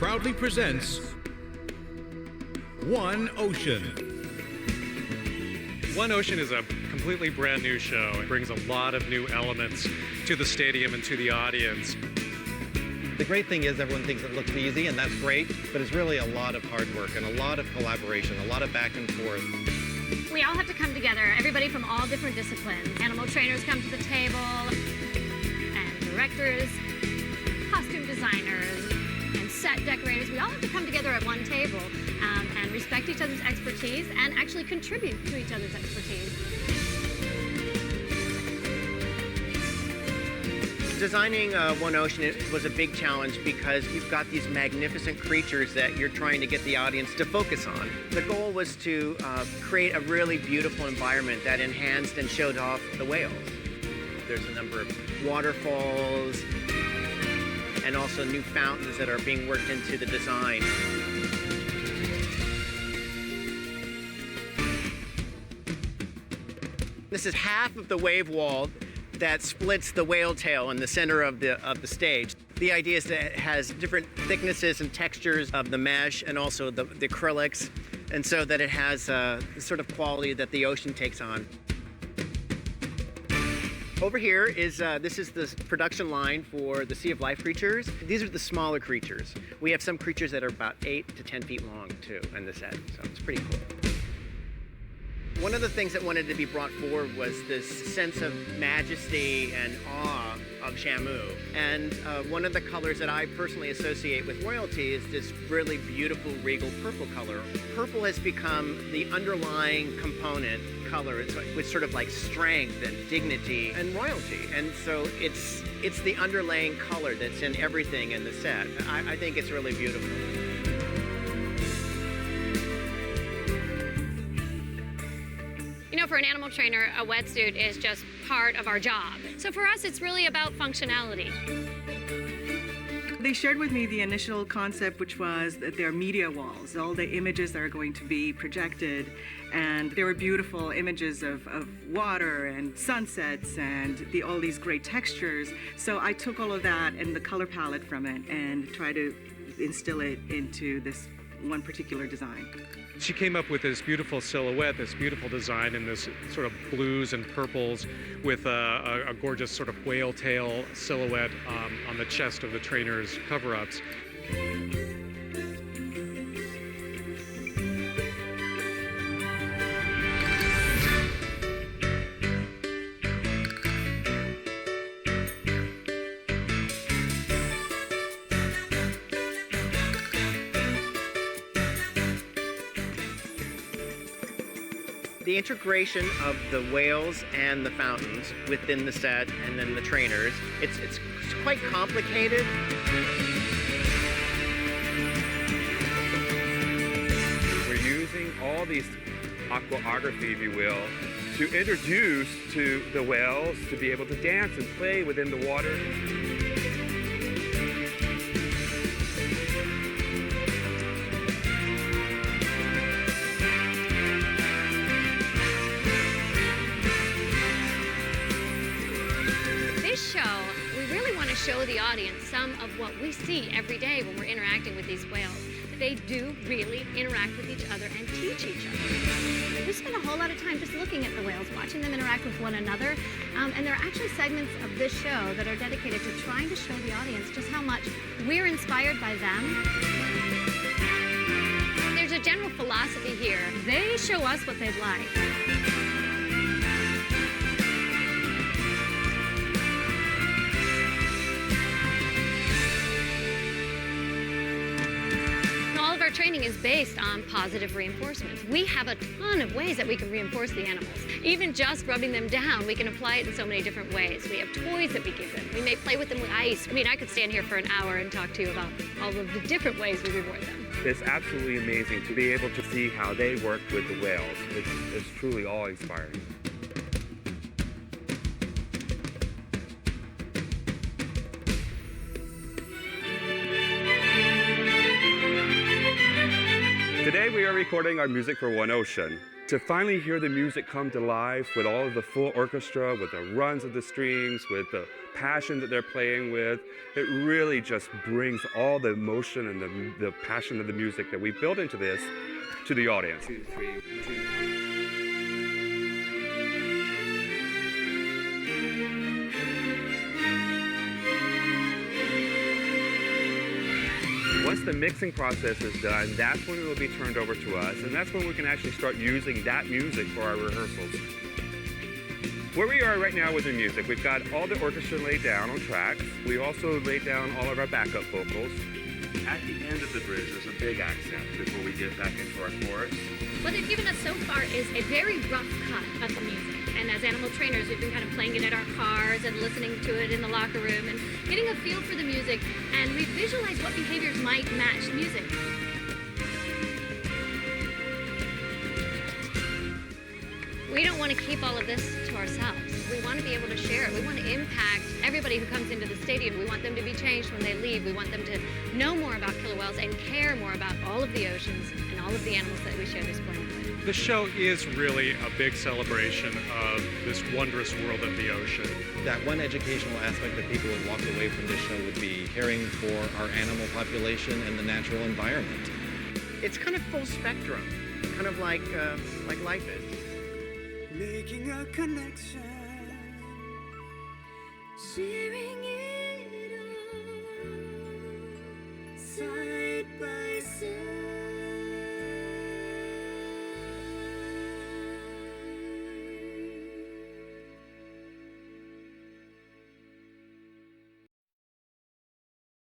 proudly presents One Ocean. One Ocean is a completely brand new show. It brings a lot of new elements to the stadium and to the audience. The great thing is everyone thinks it looks easy, and that's great, but it's really a lot of hard work and a lot of collaboration, a lot of back and forth. We all have to come together, everybody from all different disciplines. Animal trainers come to the table, and directors, costume designers, and set decorators. We all have to come together at one table and respect each other's expertise and actually contribute to each other's expertise. Designing One Ocean was a big challenge because you've got these magnificent creatures that you're trying to get the audience to focus on. The goal was to create a really beautiful environment that enhanced and showed off the whales. There's a number of waterfalls and also new fountains that are being worked into the design. This is half of the wave wall that splits the whale tail in the center of the stage. The idea is that it has different thicknesses and textures of the mesh and also the acrylics, and so that it has the sort of quality that the ocean takes on. Over here is, this is the production line for the Sea of Life creatures. These are the smaller creatures. We have some creatures that are about 8 to 10 feet long too in the set, so it's pretty cool. One of the things that wanted to be brought forward was this sense of majesty and awe of Shamu. And one of the colors that I personally associate with royalty is this really beautiful regal purple color. Purple has become the underlying component color. It's sort of like strength and dignity and royalty. And so it's the underlying color that's in everything in the set. I think it's really beautiful. You know, for an animal trainer, a wetsuit is just part of our job. So for us, it's really about functionality. They shared with me the initial concept, which was that they're media walls, all the images that are going to be projected. And there were beautiful images of water and sunsets and all these great textures. So I took all of that and the color palette from it and tried to instill it into this one particular design. She came up with this beautiful silhouette, this beautiful design in this sort of blues and purples with a gorgeous sort of whale tail silhouette on the chest of the trainer's cover-ups. The integration of the whales and the fountains within the set and then the trainers, it's quite complicated. We're using all these aquaography, if you will, to introduce to the whales to be able to dance and play within the water. Show the audience some of what we see every day when we're interacting with these whales. They do really interact with each other and teach each other. We spend a whole lot of time just looking at the whales, watching them interact with one another, and there are actually segments of this show that are dedicated to trying to show the audience just how much we're inspired by them. There's a general philosophy here. They show us what they'd like. Training is based on positive reinforcements. We have a ton of ways that we can reinforce the animals. Even just rubbing them down, we can apply it in so many different ways. We have toys that we give them. We may play with them with ice. I mean, I could stand here for an hour and talk to you about all of the different ways we reward them. It's absolutely amazing to be able to see how they work with the whales. It's truly awe-inspiring. Today we are recording our music for One Ocean. to finally hear the music come to life with all of the full orchestra, with the runs of the strings, with the passion that they're playing with, it really just brings all the emotion and the passion of the music that we built into this to the audience. 2, 3, 2. Once the mixing process is done, that's when it will be turned over to us, and that's when we can actually start using that music for our rehearsals. Where we are right now with the music, we've got all the orchestra laid down on tracks. We also laid down all of our backup vocals. At the end of the bridge, there's a big accent before we get back into our chorus. What they've given us so far is a very rough cut of the music. And as animal trainers, we've been kind of playing it in our cars and listening to it in the locker room and getting a feel for the music. And we visualize what behaviors might match music. We don't want to keep all of this to ourselves. We want to be able to share it. We want to impact everybody who comes into the stadium. We want them to be changed when they leave. We want them to know more about killer whales and care more about all of the oceans and all of the animals that we share this planet with. The show is really a big celebration of this wondrous world of the ocean. That one educational aspect that people would walk away from this show would be caring for our animal population and the natural environment. It's kind of full spectrum, kind of like life is. Making a connection. Sharing